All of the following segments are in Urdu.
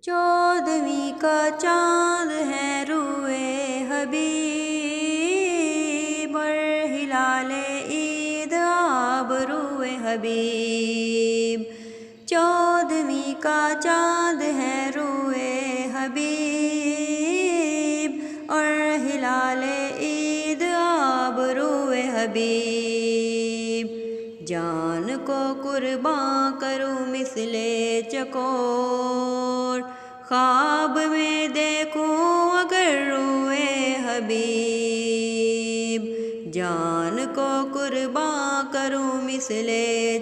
14ویں کا چاند ہے روئے حبیب، اور ہلال عید آب روئے حبیب۔ 14ویں کا چاند ہے روئے حبیب، اور ہلال عید آب روئے حبیب۔ جان کو قرباں کروں مثل چکور، خواب میں دیکھوں اگر روئے حبیب۔ جان کو قرباں کروں مثل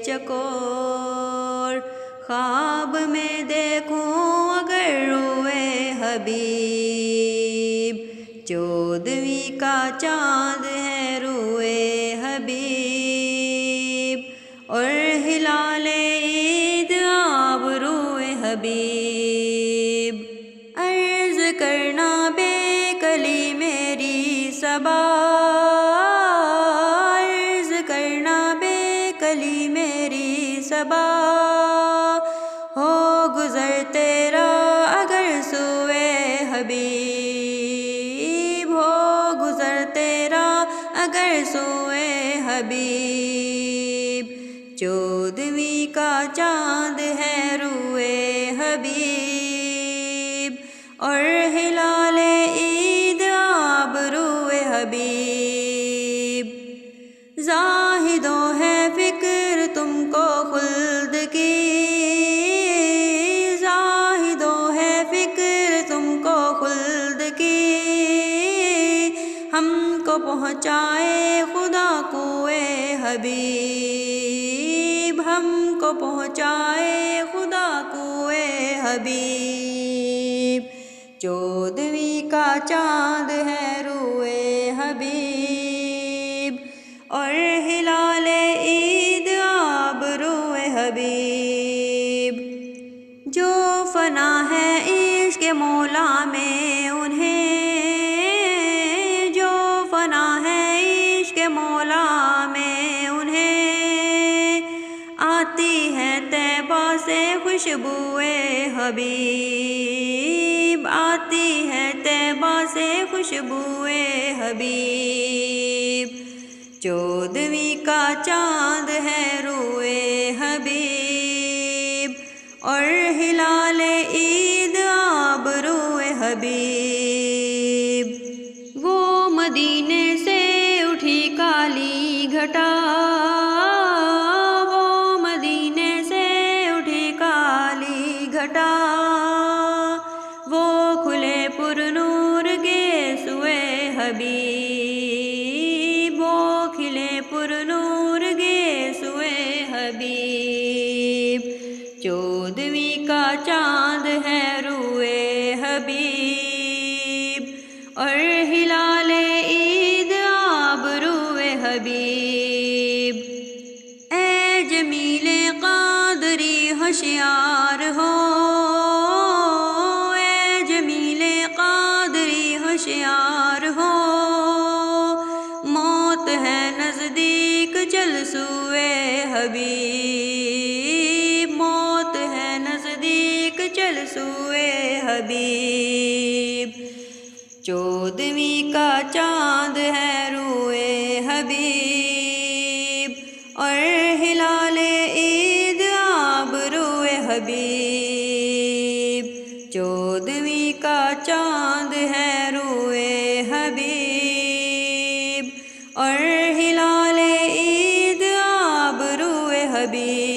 چکور، خواب میں دیکھوں اگر روئے حبیب۔ 14ویں کا چاند ہے روئے حبیب، اور ہلال عید آب روئے حبیب۔ عرض کرنا بے کلی میری صبا، عرض کرنا بے کلی میری صبا، ہو گزر تیرا اگر سوئے حبیب، ہو گزر تیرا اگر سوئے حبیب۔ 14ویں کا چاند ہے روئے حبیب، اور ہلال عید آب روئے حبیب۔ زاہدوں ہے فکر تم کو خلد کی، زاہدوں ہے فکر تم کو خلد کی، ہم کو پہنچائے خدا کوئے حبیب، ہم کو پہنچائے خدا کوئے حبیب۔ 14ویں کا چاند ہے روئے حبیب، اور ہلال عید آب روئے حبیب۔ جو فنا ہے عشق مولا میں انہیں، جو فنا ہے عشق مولا میں انہیں، آتی ہے طیبہ سے خوشبوئے حبیب، آتی ہے طیبہ سے خوشبوئے حبیب۔ 14ویں کا چاند ہے روئے حبیب، اور ہلال عید آب روئے حبیب۔ وہ مدینے سے اٹھی کالی گھٹا، وہ مدینے سے اٹھی کالی گھٹا، وہ کھلے پر نور گیسوئے حبیب، وہ کھلے پر نور گیسوئے حبیب۔ 14ویں کا چاند ہے روئے حبیب، اور ہلال عید آب روئے حبیب۔ اے جمیل قادری ہوشیار ہو، اے جمیل قادری ہوشیار ہو، موت ہے نزدیک چل سوئے حبیب، موت ہے نزدیک چل سوئے حبیب۔ 14ویں کا چاند ہے روئے حبیب، اور ہلال عید آب روئے حبیب۔ 14ویں کا چاند ہے روئے حبیب، اور ہلال عید آب روئے حبیب۔